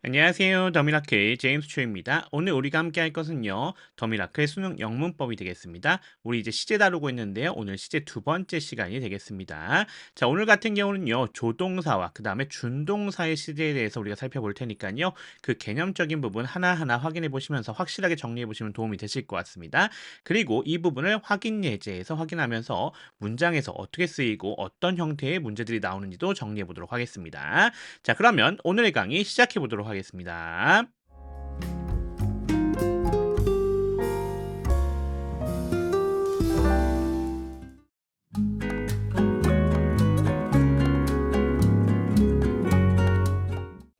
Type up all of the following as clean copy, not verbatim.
안녕하세요. 더미라클 제임스 초입니다. 오늘 우리가 함께 할 것은요. 더미라클 수능 영문법이 되겠습니다. 우리 이제 시제 다루고 있는데요. 오늘 시제 두 번째 시간이 되겠습니다. 자, 오늘 같은 경우는요. 조동사와 그 다음에 준동사의 시제에 대해서 우리가 살펴볼 테니까요. 그 개념적인 부분 하나하나 확인해 보시면서 확실하게 정리해 보시면 도움이 되실 것 같습니다. 그리고 이 부분을 확인 예제에서 확인하면서 문장에서 어떻게 쓰이고 어떤 형태의 문제들이 나오는지도 정리해 보도록 하겠습니다. 자, 그러면 오늘의 강의 시작해 보도록 하겠습니다.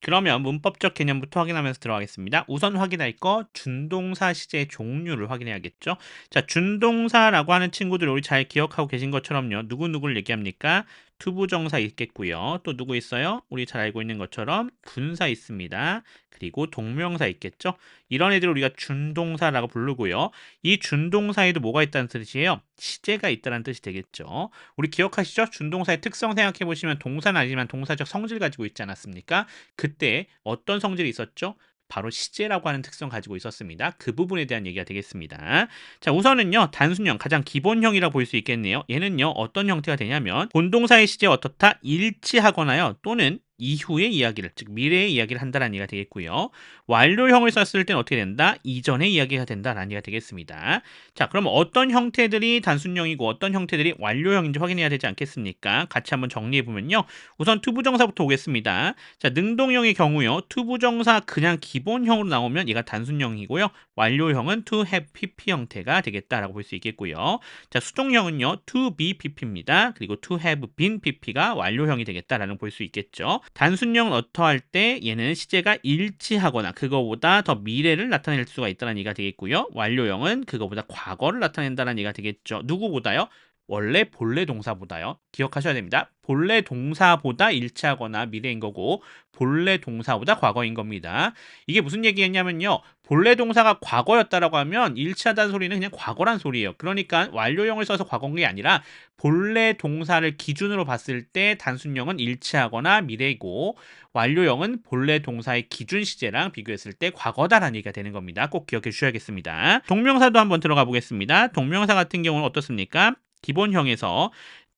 그러면 문법적 개념부터 확인하면서 들어가겠습니다. 우선 확인할 거 준동사 시제의 종류를 확인해야겠죠. 자, 준동사라고 하는 친구들 우리 잘 기억하고 계신 것처럼요. 누구누구를 얘기합니까? 투부정사 있겠고요. 또 누구 있어요? 우리 잘 알고 있는 것처럼 분사 있습니다. 그리고 동명사 있겠죠. 이런 애들 우리가 준동사라고 부르고요. 이 준동사에도 뭐가 있다는 뜻이에요? 시제가 있다는 뜻이 되겠죠. 우리 기억하시죠? 준동사의 특성 생각해 보시면 동사는 아니지만 동사적 성질 가지고 있지 않았습니까? 그때 어떤 성질이 있었죠? 바로 시제라고 하는 특성 가지고 있었습니다. 그 부분에 대한 얘기가 되겠습니다. 자, 우선은요. 단순형, 가장 기본형이라고 볼 수 있겠네요. 얘는요. 어떤 형태가 되냐면 본동사의 시제와 어떻다? 일치하거나요. 또는 이후의 이야기를, 즉 미래의 이야기를 한다는 얘기가 되겠고요. 완료형을 썼을 때는 어떻게 된다? 이전의 이야기가 된다라는 얘기가 되겠습니다. 자, 그럼 어떤 형태들이 단순형이고 어떤 형태들이 완료형인지 확인해야 되지 않겠습니까? 같이 한번 정리해 보면요. 우선 투부정사부터 오겠습니다. 자, 능동형의 경우요. 투부정사 그냥 기본형으로 나오면 얘가 단순형이고요. 완료형은 to have pp 형태가 되겠다라고 볼 수 있겠고요. 자, 수동형은요. to be pp입니다. 그리고 to have been pp가 완료형이 되겠다라는 볼 수 있겠죠. 단순형은 어떠할 때 얘는 시제가 일치하거나 그거보다 더 미래를 나타낼 수가 있다는 얘기가 되겠고요. 완료형은 그거보다 과거를 나타낸다는 얘기가 되겠죠. 누구보다요? 원래 본래 동사보다요. 기억하셔야 됩니다. 본래 동사보다 일치하거나 미래인 거고 본래 동사보다 과거인 겁니다. 이게 무슨 얘기였냐면요. 본래 동사가 과거였다라고 하면 일치하다는 소리는 그냥 과거란 소리예요. 그러니까 완료형을 써서 과거인 게 아니라 본래 동사를 기준으로 봤을 때 단순형은 일치하거나 미래이고 완료형은 본래 동사의 기준 시제랑 비교했을 때 과거다라는 얘기가 되는 겁니다. 꼭 기억해 주셔야겠습니다. 동명사도 한번 들어가 보겠습니다. 동명사 같은 경우는 어떻습니까? 기본형에서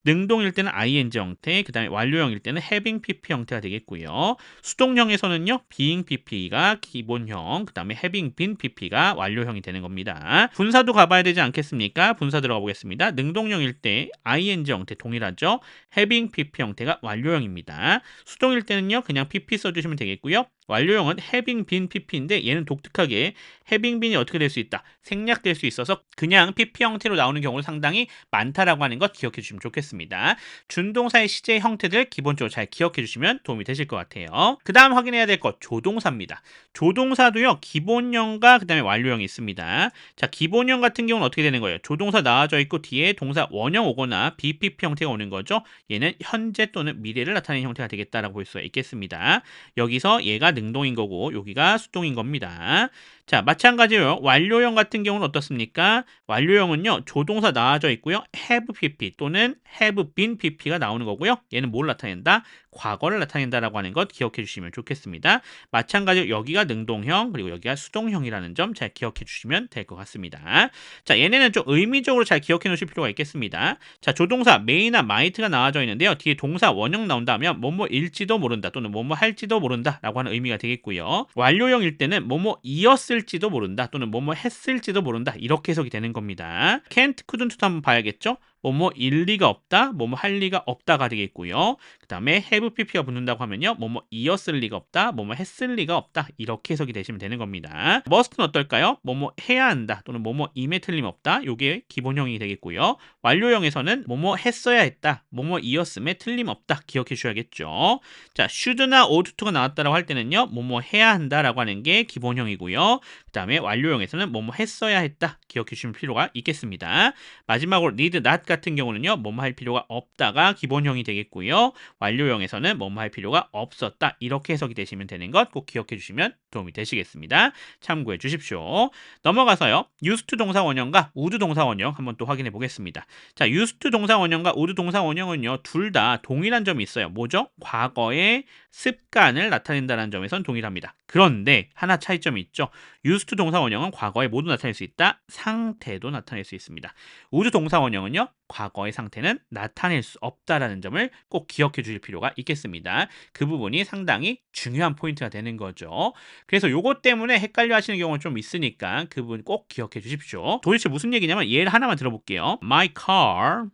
능동일 때는 ing 형태, 그 다음에 완료형일 때는 having pp 형태가 되겠고요. 수동형에서는요, being pp가 기본형, 그 다음에 having been pp가 완료형이 되는 겁니다. 분사도 가봐야 되지 않겠습니까? 분사 들어가 보겠습니다. 능동형일 때 ing 형태 동일하죠. having pp 형태가 완료형입니다. 수동일 때는요, 그냥 pp 써주시면 되겠고요. 완료형은 having been pp인데 얘는 독특하게 having been이 어떻게 될 수 있다? 생략될 수 있어서 그냥 pp 형태로 나오는 경우를 상당히 많다라고 하는 것 기억해 주시면 좋겠습니다. 준동사의 시제 형태들 기본적으로 잘 기억해 주시면 도움이 되실 것 같아요. 그 다음 확인해야 될 것 조동사입니다. 조동사도요 기본형과 그 다음에 완료형이 있습니다. 자, 기본형 같은 경우는 어떻게 되는 거예요? 조동사 나와져 있고 뒤에 동사 원형 오거나 BPP 형태가 오는 거죠. 얘는 현재 또는 미래를 나타내는 형태가 되겠다라고 볼 수가 있겠습니다. 여기서 얘가 능동인 거고 여기가 수동인 겁니다. 자, 마찬가지로 완료형 같은 경우는 어떻습니까? 완료형은요, 조동사 나와져 있고요. have pp 또는 have been pp가 나오는 거고요. 얘는 뭘 나타낸다? 과거를 나타낸다라고 하는 것 기억해 주시면 좋겠습니다. 마찬가지로 여기가 능동형 그리고 여기가 수동형이라는 점 잘 기억해 주시면 될 것 같습니다. 자, 얘네는 좀 의미적으로 잘 기억해 놓으실 필요가 있겠습니다. 자, 조동사 may나 might가 나와져 있는데요. 뒤에 동사 원형 나온다면 뭐뭐일지도 모른다 또는 뭐뭐 할지도 모른다라고 하는 의미가 되겠고요. 완료형일 때는 뭐뭐이었을지도 모른다 또는 뭐뭐 했을지도 모른다 이렇게 해석이 되는 겁니다. can't, couldn't도 한번 봐야겠죠? 뭐뭐일 리가 없다, 뭐뭐 할 리가 없다가 되겠고요. 그 다음에 have pp가 붙는다고 하면요. 뭐뭐이었을 리가 없다, 뭐뭐 했을 리가 없다 이렇게 해석이 되시면 되는 겁니다. must는 어떨까요? 뭐뭐 해야 한다 또는 뭐뭐임에 틀림없다 요게 기본형이 되겠고요. 완료형에서는 뭐뭐 했어야 했다, 뭐뭐이었음에 틀림없다 기억해 주셔야겠죠. 자, should나 ought to가 나왔다라고 할 때는요. 뭐뭐 해야 한다라고 하는 게 기본형이고요. 그 다음에 완료형에서는 뭐뭐 했어야 했다 기억해 주시면 필요가 있겠습니다. 마지막으로 need, not 같은 경우는요. 뭐뭐 할 필요가 없다가 기본형이 되겠고요. 완료형에서는 뭐뭐 할 필요가 없었다 이렇게 해석이 되시면 되는 것 꼭 기억해 주시면 도움이 되시겠습니다. 참고해 주십시오. 넘어가서요. used to 동사 원형과 would 동사 원형 한번 또 확인해 보겠습니다. 자, used to 동사 원형과 would 동사 원형은요. 둘 다 동일한 점이 있어요. 뭐죠? 과거의 습관을 나타낸다는 점에선 동일합니다. 그런데 하나 차이점이 있죠. used to 동사 원형은 과거에 모두 나타낼 수 있다. 상태도 나타낼 수 있습니다. would 동사 원형은요. 과거의 상태는 나타낼 수 없다라는 점을 꼭 기억해 주실 필요가 있겠습니다. 그 부분이 상당히 중요한 포인트가 되는 거죠. 그래서 요것 때문에 헷갈려 하시는 경우가 좀 있으니까 그 부분 꼭 기억해 주십시오. 도대체 무슨 얘기냐면 예를 하나만 들어볼게요. My car.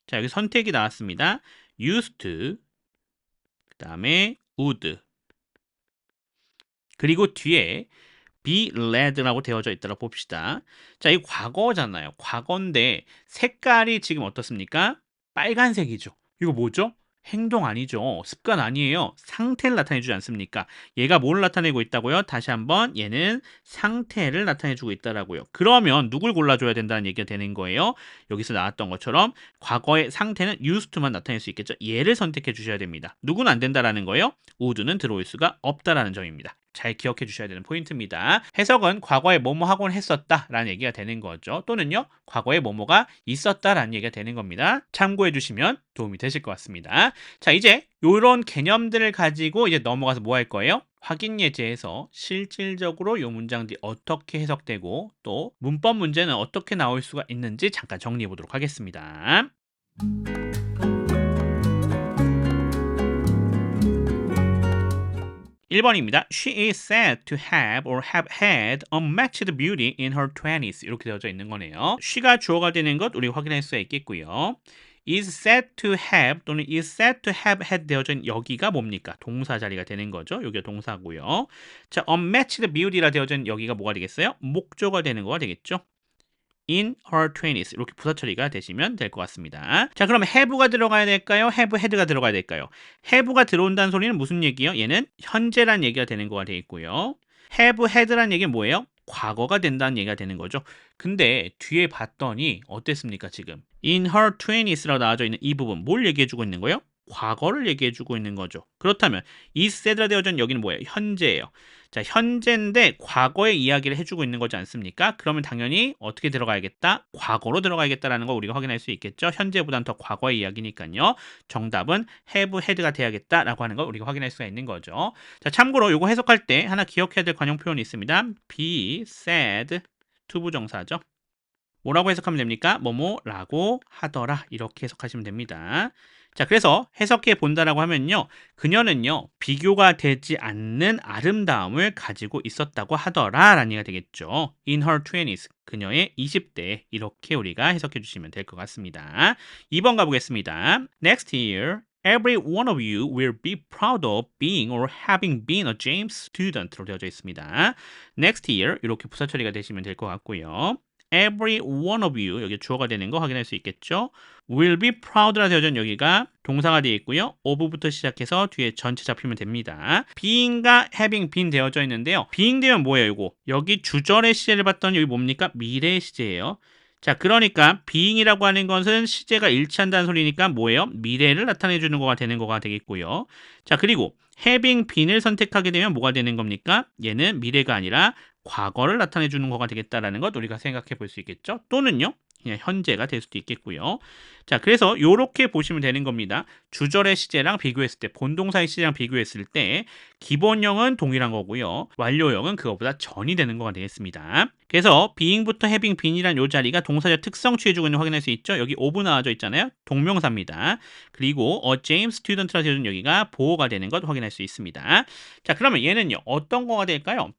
자, 여기 선택이 나왔습니다. used to, 그 다음에 would, 그리고 뒤에 be red라고 되어져 있다고 봅시다. 자, 이 과거잖아요. 과거인데 색깔이 지금 어떻습니까? 빨간색이죠. 이거 뭐죠? 행동 아니죠. 습관 아니에요. 상태를 나타내주지 않습니까? 얘가 뭘 나타내고 있다고요? 다시 한번 얘는 상태를 나타내주고 있다라고요. 그러면 누굴 골라줘야 된다는 얘기가 되는 거예요. 여기서 나왔던 것처럼 과거의 상태는 used to만 나타낼 수 있겠죠. 얘를 선택해 주셔야 됩니다. 누구는 안 된다라는 거예요. would는 들어올 수가 없다라는 점입니다. 잘 기억해 주셔야 되는 포인트입니다. 해석은 과거에 뭐뭐 하곤 했었다라는 얘기가 되는 거죠. 또는요, 과거에 뭐뭐가 있었다라는 얘기가 되는 겁니다. 참고해 주시면 도움이 되실 것 같습니다. 자, 이제 이런 개념들을 가지고 이제 넘어가서 뭐 할 거예요? 확인 예제에서 실질적으로 이 문장들이 어떻게 해석되고 또 문법 문제는 어떻게 나올 수가 있는지 잠깐 정리해 보도록 하겠습니다. 1번입니다. She is said to have or have had unmatched beauty in her 20s. 이렇게 되어져 있는 거네요. she가 주어가 되는 것 우리 확인할 수가 있겠고요. is said to have 또는 is said to have had 되어져 있는 여기가 뭡니까? 동사 자리가 되는 거죠. 여기가 동사고요. 자, unmatched beauty라 되어져 있는 여기가 뭐가 되겠어요? 목조가 되는 거가 되겠죠. in her 20s 이렇게 부사 처리가 되시면 될 것 같습니다. 자, 그럼 have가 들어가야 될까요? have had가 들어가야 될까요? have가 들어온다는 소리는 무슨 얘기예요? 얘는 현재란 얘기가 되는 거가 되겠고요. have had란 얘기는 뭐예요? 과거가 된다는 얘기가 되는 거죠. 근데 뒤에 봤더니 어땠습니까? 지금 in her 20s라고 나와져 있는 이 부분 뭘 얘기해주고 있는 거예요? 과거를 얘기해주고 있는 거죠. 그렇다면 is said라 되어진 여기는 뭐예요? 현재예요. 자, 현재인데 과거의 이야기를 해주고 있는 거지 않습니까? 그러면 당연히 어떻게 들어가야겠다? 과거로 들어가야겠다라는 거 우리가 확인할 수 있겠죠? 현재보다는 더 과거의 이야기니까요. 정답은 have had가 돼야겠다라고 하는 걸 우리가 확인할 수가 있는 거죠. 자, 참고로 이거 해석할 때 하나 기억해야 될 관용 표현이 있습니다. be said 투부정사죠. 뭐라고 해석하면 됩니까? 뭐뭐라고 하더라 이렇게 해석하시면 됩니다. 자, 그래서 해석해 본다라고 하면요, 그녀는요 비교가 되지 않는 아름다움을 가지고 있었다고 하더라라는 얘기가 되겠죠. In her 20s 그녀의 20대 이렇게 우리가 해석해 주시면 될 것 같습니다. 2번 가보겠습니다. Next year every one of you will be proud of being or having been a James student로 되어져 있습니다. Next year 이렇게 부사 처리가 되시면 될 것 같고요. Every one of you 여기 주어가 되는 거 확인할 수 있겠죠. will be proud라 되어진 여기가 동사가 되어 있고요. of부터 시작해서 뒤에 전체 잡히면 됩니다. being과 having been 되어져 있는데요. being 되면 뭐예요? 이거 여기 주절의 시제를 봤더니 여기 뭡니까? 미래의 시제예요. 자, 그러니까 being이라고 하는 것은 시제가 일치한다는 소리니까 뭐예요? 미래를 나타내 주는 거가 되는 거가 되겠고요. 자, 그리고 having been을 선택하게 되면 뭐가 되는 겁니까? 얘는 미래가 아니라 과거를 나타내 주는 거가 되겠다라는 것 우리가 생각해 볼 수 있겠죠. 또는요, 그냥 현재가 될 수도 있겠고요. 자, 그래서 이렇게 보시면 되는 겁니다. 주절의 시제랑 비교했을 때, 본동사의 시제랑 비교했을 때 기본형은 동일한 거고요. 완료형은 그거보다 전이 되는 거가 되겠습니다. 그래서 being부터 having been이란 이 자리가 동사적 특성 취해주고 있는 거 확인할 수 있죠. 여기 of 나와져 있잖아요. 동명사입니다. 그리고 James student라 되어준 여기가 보어가 되는 것 확인할 수 있습니다. 자, 그러면 얘는요 어떤 거가 될까요?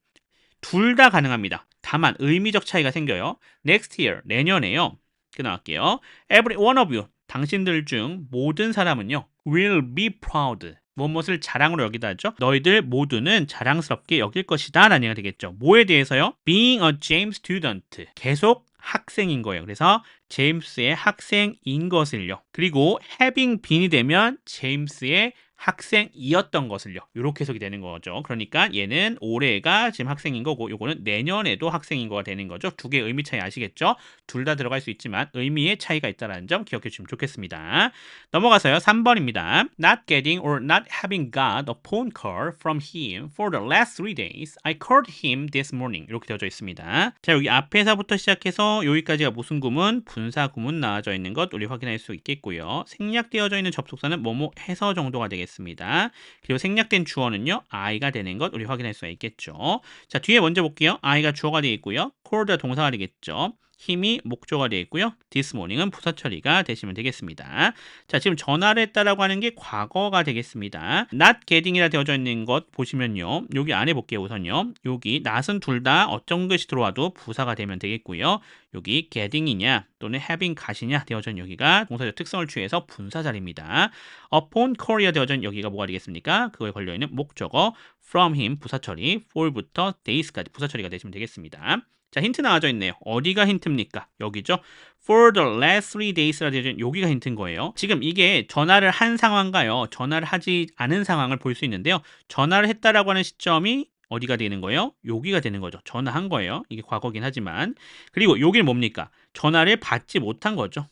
둘 다 가능합니다. 다만 의미적 차이가 생겨요. Next year, 내년에요. 끊어갈게요. Every one of you, 당신들 중 모든 사람은요. will be proud. 무엇을 자랑으로 여기다 하죠. 너희들 모두는 자랑스럽게 여길 것이다 라는 얘기가 되겠죠. 뭐에 대해서요? Being a James student. 계속 학생인 거예요. 그래서 제임스의 학생인 것을요. 그리고 having been이 되면 제임스의 학생이었던 것을요. 이렇게 해석이 되는 거죠. 그러니까 얘는 올해가 지금 학생인 거고 요거는 내년에도 학생인 거가 되는 거죠. 두 개의 의미 차이 아시겠죠? 둘 다 들어갈 수 있지만 의미의 차이가 있다는 점 기억해 주시면 좋겠습니다. 넘어가서요. 3번입니다. Not getting or not having got a phone call from him for the last 3 days. I called him this morning. 이렇게 되어져 있습니다. 자, 여기 앞에서부터 시작해서 여기까지가 무슨 구문? 분사 구문 나와져 있는 것 우리 확인할 수 있겠고요. 생략되어져 있는 접속사는 뭐뭐 해서 정도가 되겠습니다. 그리고 생략된 주어는요. I가 되는 것 우리 확인할 수가 있겠죠. 자, 뒤에 먼저 볼게요. I가 주어가 되겠고요. called 동사가 되겠죠. 힘이 목조가 되어 있고요. this morning은 부사 처리가 되시면 되겠습니다. 자, 지금 전화를 했다라고 하는 게 과거가 되겠습니다. not getting이라 되어져 있는 것 보시면요. 여기 안에 볼게요. 우선요. 여기 not은 둘 다 어떤 것이 들어와도 부사가 되면 되겠고요. 여기 getting이냐 또는 having got이냐 되어져 있는 여기가 동사적 특성을 취해서 분사 자리입니다. upon call이라 되어져 있는 여기가 뭐가 되겠습니까? 그거에 걸려있는 목적어 from him 부사 처리, for부터 days까지 부사 처리가 되시면 되겠습니다. 자, 힌트 나와져 있네요. 어디가 힌트입니까? 여기죠. For the last 3days라 되어 있는 여기가 힌트인 거예요. 지금 이게 전화를 한 상황과요. 전화를 하지 않은 상황을 볼 수 있는데요. 전화를 했다라고 하는 시점이 어디가 되는 거예요? 여기가 되는 거죠. 전화한 거예요. 이게 과거긴 하지만. 그리고 여기는 뭡니까? 전화를 받지 못한 거죠.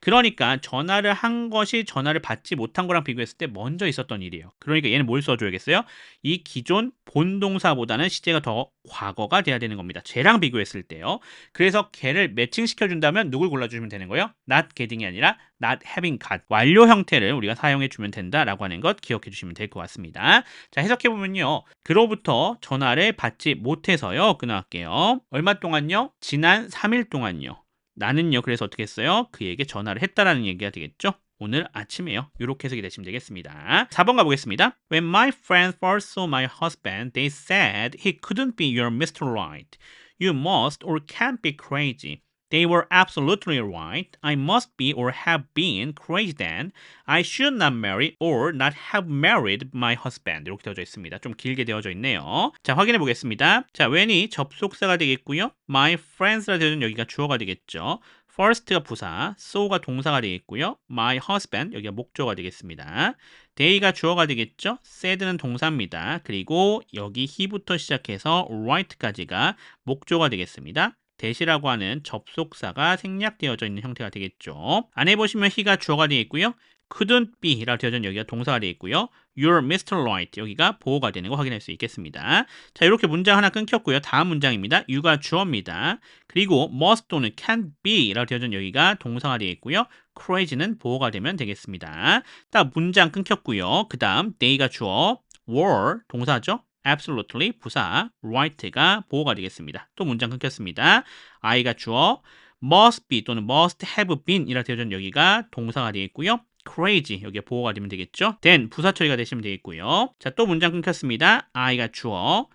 그러니까 전화를 한 것이 전화를 받지 못한 거랑 비교했을 때 먼저 있었던 일이에요. 그러니까 얘는 뭘 써줘야겠어요? 이 기존 본동사보다는 시제가 더 과거가 돼야 되는 겁니다. 쟤랑 비교했을 때요. 그래서 걔를 매칭시켜준다면 누굴 골라주면 되는 거예요? not getting이 아니라 not having got. 완료 형태를 우리가 사용해주면 된다라고 하는 것 기억해 주시면 될 것 같습니다. 자, 해석해보면요. 그로부터 전화를 받지 못해서요. 끊어갈게요. 얼마 동안요? 지난 3일 동안요. 나는요. 그래서 어떻게 했어요? 그에게 전화를 했다라는 얘기가 되겠죠? 오늘 아침에요. 이렇게 해석이 되시면 되겠습니다. 4번 가보겠습니다. When my friends first saw my husband, they said he couldn't be your Mr. Right. You must or can't be crazy. They were absolutely right. I must be or have been crazy then. I should not marry or not have married my husband. 이렇게 되어져 있습니다. 좀 길게 되어져 있네요. 자, 확인해 보겠습니다. 자, when이 접속사가 되겠고요. My friends라 되어진 여기가 주어가 되겠죠. first가 부사, so가 동사가 되겠고요. my husband 여기가 목조가 되겠습니다. day가 주어가 되겠죠. said는 동사입니다. 그리고 여기 he부터 시작해서 right까지가 목조가 되겠습니다. 대시라고 하는 접속사가 생략되어져 있는 형태가 되겠죠. 안에 보시면 he가 주어가 되어 있고요. couldn't be라고 되어져 있는 여기가 동사가 되어 있고요. You're Mr. Right 여기가 보호가 되는 거 확인할 수 있겠습니다. 자, 이렇게 문장 하나 끊겼고요. 다음 문장입니다. you가 주어입니다. 그리고 must 또는 can be라고 되어져 있는 여기가 동사가 되어 있고요. crazy는 보호가 되면 되겠습니다. 딱 문장 끊겼고요. 그 다음 they가 주어, were 동사죠. absolutely 부사, right가 보호가 되겠습니다. 또 문장 끊겼습니다. I가 주어, must be 또는 must have been 이라 되어진 여기가 동사가 되겠고요. crazy 여기가 보호가 되면 되겠죠. then 부사 처리가 되시면 되겠고요. 자, 또 문장 끊겼습니다. I가 주어,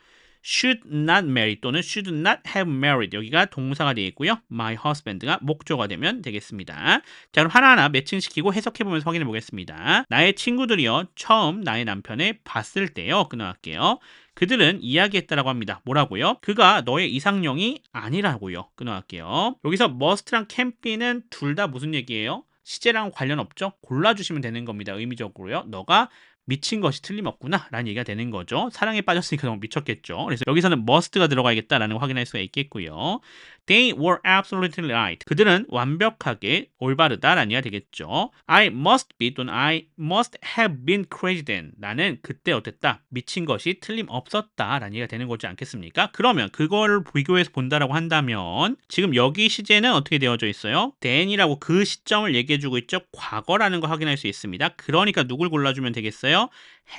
should not marry 또는 should not have married 여기가 동사가 되겠고요. my husband가 목조가 되면 되겠습니다. 자, 그럼 하나하나 매칭시키고 해석해보면서 확인해 보겠습니다. 나의 친구들이요. 처음 나의 남편을 봤을 때요. 끊어갈게요. 그들은 이야기했다라고 합니다. 뭐라고요? 그가 너의 이상형이 아니라고요. 끊어갈게요. 여기서 must랑 can be는 둘 다 무슨 얘기예요? 시제랑 관련 없죠? 골라주시면 되는 겁니다. 의미적으로요. 너가 미친 것이 틀림없구나 라는 얘기가 되는 거죠. 사랑에 빠졌으니까 너무 미쳤겠죠. 그래서 여기서는 must가 들어가야겠다라는 거 확인할 수가 있겠고요. They were absolutely right. 그들은 완벽하게 올바르다라는 얘기가 되겠죠. I must be 또는 I must have been crazy then. 나는 그때 어땠다? 미친 것이 틀림없었다라는 얘기가 되는 거지 않겠습니까? 그러면 그걸 비교해서 본다라고 한다면 지금 여기 시제는 어떻게 되어져 있어요? then이라고 그 시점을 얘기해주고 있죠. 과거라는 거 확인할 수 있습니다. 그러니까 누굴 골라주면 되겠어요?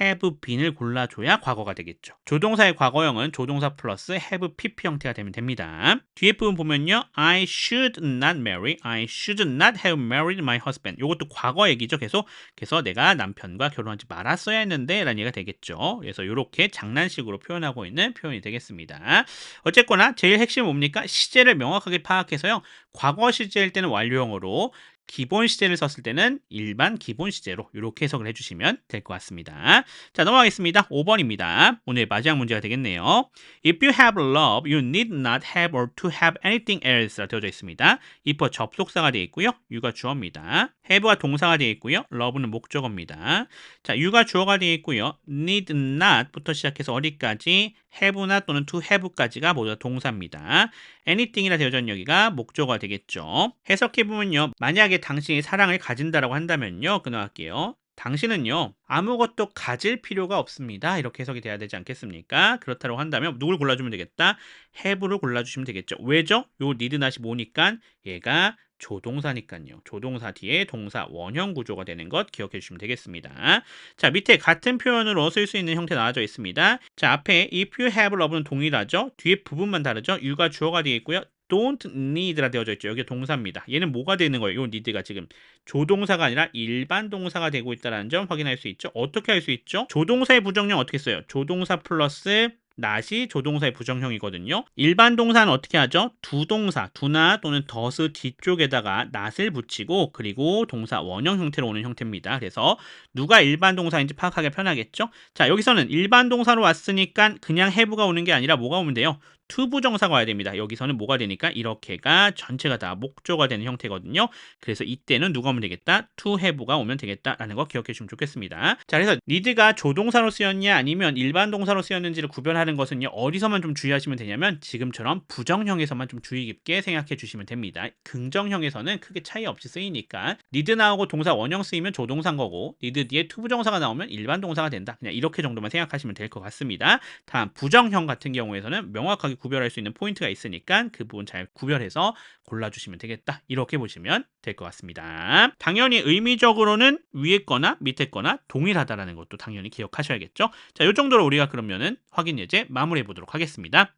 have been을 골라줘야 과거가 되겠죠. 조동사의 과거형은 조동사 플러스 have pp 형태가 되면 됩니다. 뒤에 부분 보면요. I should not marry, I should not have married my husband. 이것도 과거 얘기죠. 계속. 그래서 내가 남편과 결혼하지 말았어야 했는데 라는 얘기가 되겠죠. 그래서 이렇게 장난식으로 표현하고 있는 표현이 되겠습니다. 어쨌거나 제일 핵심은 뭡니까? 시제를 명확하게 파악해서요. 과거 시제일 때는 완료형으로 기본 시제를 썼을 때는 일반 기본 시제로 이렇게 해석을 해주시면 될 것 같습니다. 자, 넘어가겠습니다. 5번입니다. 오늘 마지막 문제가 되겠네요. If you have love, you need not have or to have anything else 라 되어져 있습니다. if와 접속사가 되어 있고요. you가 주어입니다. have가 동사가 되어 있고요. love는 목적어입니다. 자, you가 주어가 되어 있고요. need not부터 시작해서 어디까지 have나 또는 to have까지가 모두 다 동사입니다. anything이라 되어져 있는 여기가 목적어가 되겠죠. 해석해보면요. 만약에 당신이 사랑을 가진다라고 한다면요. 끊어갈게요. 당신은요, 아무것도 가질 필요가 없습니다. 이렇게 해석이 돼야 되지 않겠습니까? 그렇다고 한다면 누굴 골라주면 되겠다? have를 골라주시면 되겠죠. 왜죠? 요 need not이 뭐니까? 얘가 조동사니까요. 조동사 뒤에 동사 원형 구조가 되는 것 기억해 주시면 되겠습니다. 자, 밑에 같은 표현으로 쓸 수 있는 형태 나와져 있습니다. 자, 앞에 if you have love는 동일하죠. 뒤에 부분만 다르죠. you가 주어가 되어 있고요. don't need라 되어져 있죠. 여기 동사입니다. 얘는 뭐가 되는 거예요? 이 need가 지금 조동사가 아니라 일반 동사가 되고 있다는 점 확인할 수 있죠. 어떻게 할 수 있죠? 조동사의 부정형 어떻게 써요? 조동사 플러스 not이 조동사의 부정형이거든요. 일반 동사는 어떻게 하죠? 두 동사, do나 또는 does 뒤쪽에다가 not을 붙이고 그리고 동사 원형 형태로 오는 형태입니다. 그래서 누가 일반 동사인지 파악하기 편하겠죠? 자, 여기서는 일반 동사로 왔으니까 그냥 have가 오는 게 아니라 뭐가 오면 돼요? to 부정사가 와야 됩니다. 여기서는 뭐가 되니까 이렇게가 전체가 다 목조가 되는 형태거든요. 그래서 이때는 누가 오면 되겠다? to have가 오면 되겠다라는 거 기억해 주시면 좋겠습니다. 자, 그래서 need가 조동사로 쓰였냐 아니면 일반 동사로 쓰였는지를 구별하는 것은요. 어디서만 좀 주의하시면 되냐면 지금처럼 부정형에서만 좀 주의 깊게 생각해 주시면 됩니다. 긍정형에서는 크게 차이 없이 쓰이니까 need 나오고 동사 원형 쓰이면 조동사인 거고 need 뒤에 to 부정사가 나오면 일반 동사가 된다. 그냥 이렇게 정도만 생각하시면 될 것 같습니다. 다음 부정형 같은 경우에서는 명확하게 구별할 수 있는 포인트가 있으니까 그 부분 잘 구별해서 골라주시면 되겠다. 이렇게 보시면 될 것 같습니다. 당연히 의미적으로는 위에 거나 밑에 거나 동일하다라는 것도 당연히 기억하셔야겠죠. 자, 이 정도로 우리가 그러면은 확인 예제 마무리해 보도록 하겠습니다.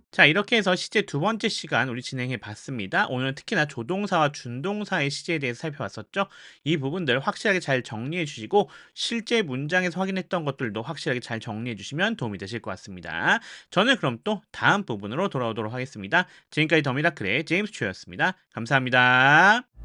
자, 이렇게 해서 시제 두 번째 시간 우리 진행해 봤습니다. 오늘은 특히나 조동사와 준동사의 시제에 대해서 살펴봤었죠. 이 부분들 확실하게 잘 정리해 주시고 실제 문장에서 확인했던 것들도 확실하게 잘 정리해 주시면 도움이 되실 것 같습니다. 저는 그럼 또 다음 부분으로 돌아오도록 하겠습니다. 지금까지 더미라클의 제임스 초였습니다. 감사합니다.